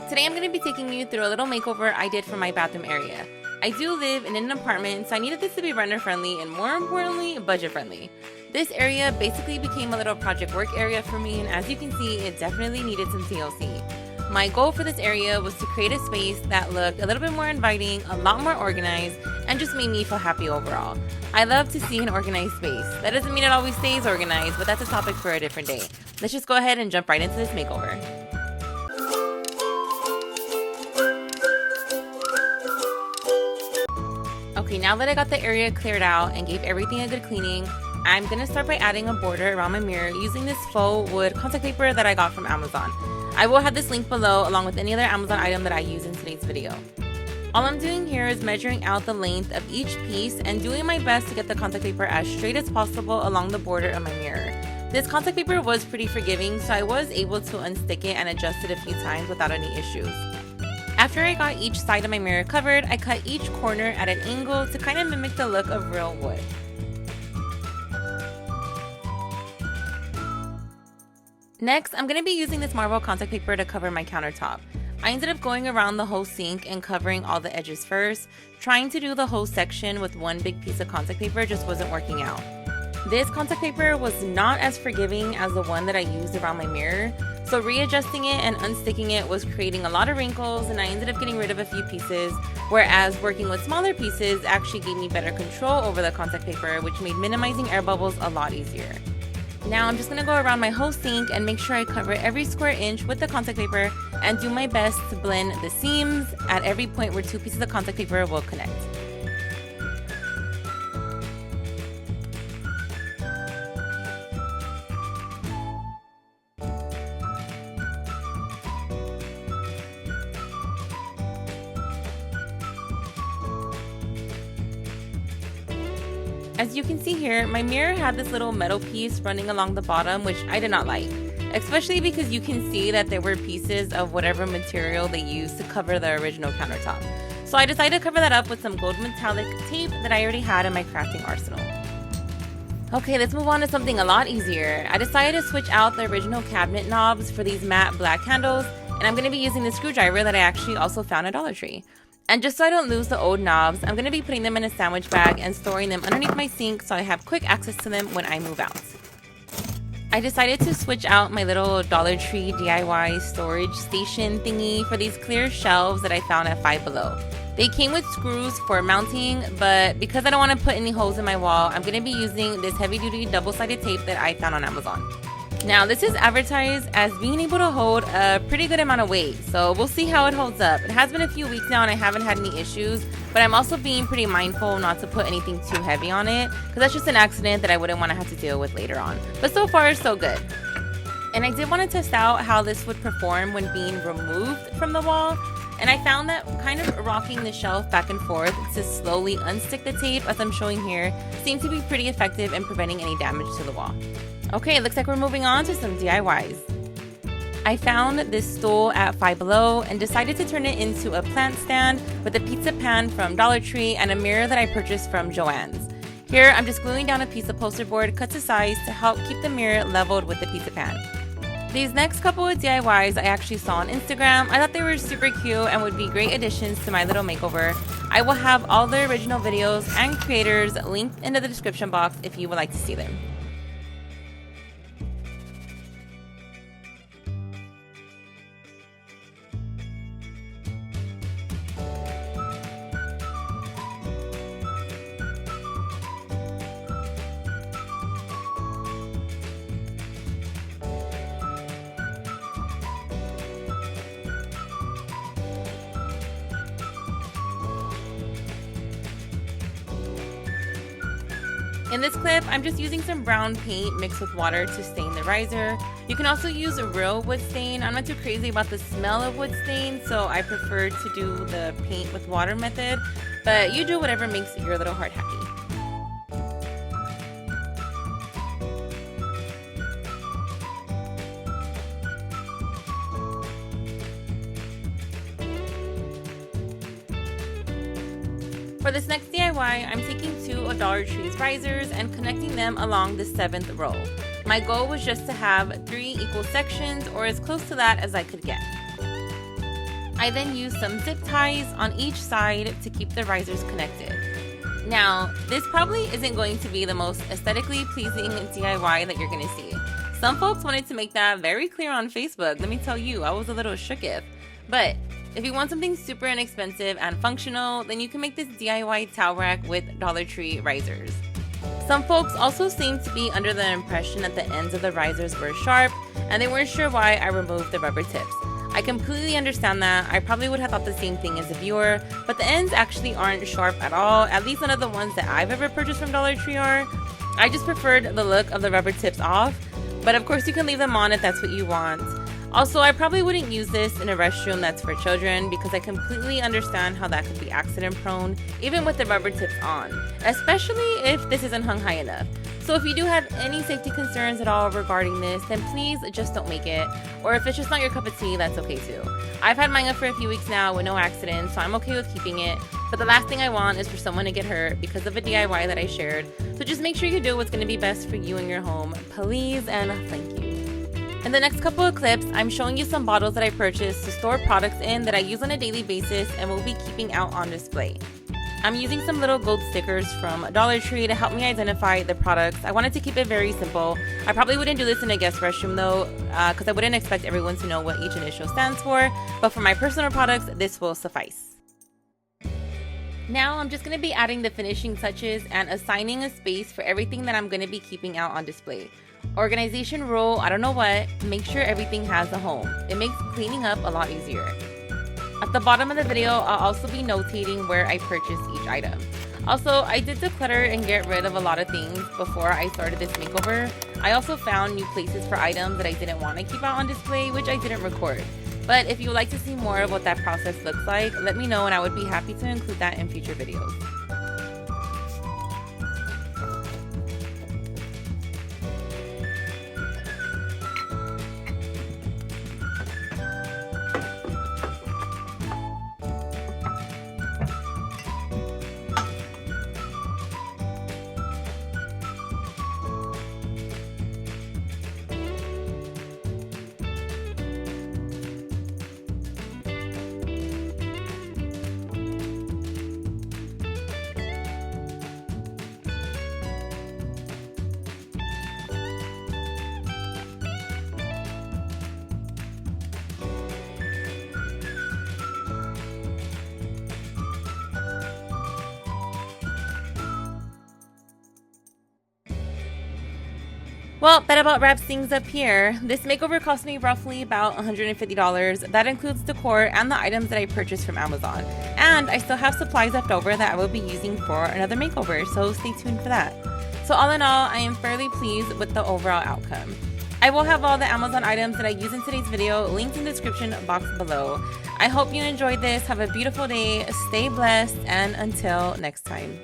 Today I'm going to be taking you through a little makeover I did for my bathroom area. I do live in an apartment, so I needed this to be renter friendly and more importantly, budget friendly. This area basically became a little project work area for me, and as you can see, it definitely needed some TLC. My goal for this area was to create a space that looked a little bit more inviting, a lot more organized, and just made me feel happy overall. I love to see an organized space. That doesn't mean it always stays organized, but that's a topic for a different day. Let's just go ahead and jump right into this makeover. Okay, now that I got the area cleared out and gave everything a good cleaning, I'm going to start by adding a border around my mirror using this faux wood contact paper that I got from Amazon. I will have this link below along with any other Amazon item that I use in today's video. All I'm doing here is measuring out the length of each piece and doing my best to get the contact paper as straight as possible along the border of my mirror. This contact paper was pretty forgiving, so I was able to unstick it and adjust it a few times without any issues. After I got each side of my mirror covered, I cut each corner at an angle to kind of mimic the look of real wood. Next, I'm going to be using this marble contact paper to cover my countertop. I ended up going around the whole sink and covering all the edges first. Trying to do the whole section with one big piece of contact paper just wasn't working out. This contact paper was not as forgiving as the one that I used around my mirror, so readjusting it and unsticking it was creating a lot of wrinkles, and I ended up getting rid of a few pieces, whereas working with smaller pieces actually gave me better control over the contact paper, which made minimizing air bubbles a lot easier. Now I'm just going to go around my whole sink and make sure I cover every square inch with the contact paper and do my best to blend the seams at every point where two pieces of contact paper will connect. As you can see here, my mirror had this little metal piece running along the bottom, which I did not like, especially because you can see that there were pieces of whatever material they used to cover the original countertop. So I decided to cover that up with some gold metallic tape that I already had in my crafting arsenal. Okay, let's move on to something a lot easier. I decided to switch out the original cabinet knobs for these matte black handles, and I'm going to be using the screwdriver that I actually also found at Dollar Tree. And just so I don't lose the old knobs, I'm going to be putting them in a sandwich bag and storing them underneath my sink so I have quick access to them when I move out. I decided to switch out my little Dollar Tree DIY storage station thingy for these clear shelves that I found at Five Below. They came with screws for mounting, but because I don't want to put any holes in my wall, I'm going to be using this heavy-duty double-sided tape that I found on Amazon. Now, this is advertised as being able to hold a pretty good amount of weight, so we'll see how it holds up. It has been a few weeks now and I haven't had any issues, but I'm also being pretty mindful not to put anything too heavy on it, because that's just an accident that I wouldn't want to have to deal with later on. But so far, so good. And I did want to test out how this would perform when being removed from the wall, and I found that kind of rocking the shelf back and forth to slowly unstick the tape, as I'm showing here, seemed to be pretty effective in preventing any damage to the wall. Okay, it looks like we're moving on to some DIYs. I found this stool at Five Below and decided to turn it into a plant stand with a pizza pan from Dollar Tree and a mirror that I purchased from Joann's. Here, I'm just gluing down a piece of poster board cut to size to help keep the mirror leveled with the pizza pan. These next couple of DIYs I actually saw on Instagram. I thought they were super cute and would be great additions to my little makeover. I will have all the original videos and creators linked in the description box if you would like to see them. In this clip, I'm just using some brown paint mixed with water to stain the riser. You can also use a real wood stain. I'm not too crazy about the smell of wood stain, so I prefer to do the paint with water method, but you do whatever makes your little heart happy. For this next DIY, I'm taking two of Dollar Tree's risers and connecting them along the 7th row. My goal was just to have 3 equal sections, or as close to that as I could get. I then used some zip ties on each side to keep the risers connected. Now, this probably isn't going to be the most aesthetically pleasing DIY that you're going to see. Some folks wanted to make that very clear on Facebook. Let me tell you, I was a little shooketh. But if you want something super inexpensive and functional, then you can make this DIY towel rack with Dollar Tree risers. Some folks also seemed to be under the impression that the ends of the risers were sharp, and they weren't sure why I removed the rubber tips. I completely understand that. I probably would have thought the same thing as a viewer, but the ends actually aren't sharp at all. At least none of the ones that I've ever purchased from Dollar Tree are. I just preferred the look of the rubber tips off, but of course you can leave them on if that's what you want. Also, I probably wouldn't use this in a restroom that's for children because I completely understand how that could be accident prone, even with the rubber tips on, especially if this isn't hung high enough. So if you do have any safety concerns at all regarding this, then please just don't make it. Or if it's just not your cup of tea, that's okay too. I've had mine up for a few weeks now with no accidents, so I'm okay with keeping it. But the last thing I want is for someone to get hurt because of a DIY that I shared. So just make sure you do what's going to be best for you and your home, please, and thank you. In the next couple of clips, I'm showing you some bottles that I purchased to store products in that I use on a daily basis and will be keeping out on display. I'm using some little gold stickers from Dollar Tree to help me identify the products. I wanted to keep it very simple. I probably wouldn't do this in a guest restroom though, because I wouldn't expect everyone to know what each initial stands for, but for my personal products, this will suffice. Now I'm just going to be adding the finishing touches and assigning a space for everything that I'm going to be keeping out on display. Organization rule, I don't know what, make sure everything has a home. It makes cleaning up a lot easier. At the bottom of the video, I'll also be notating where I purchased each item. Also, I did declutter and get rid of a lot of things before I started this makeover. I also found new places for items that I didn't want to keep out on display, which I didn't record. But if you would like to see more of what that process looks like, let me know and I would be happy to include that in future videos. Well, that about wraps things up here. This makeover cost me roughly about $150. That includes decor and the items that I purchased from Amazon. And I still have supplies left over that I will be using for another makeover, so stay tuned for that. So all in all, I am fairly pleased with the overall outcome. I will have all the Amazon items that I use in today's video linked in the description box below. I hope you enjoyed this. Have a beautiful day, stay blessed, and until next time.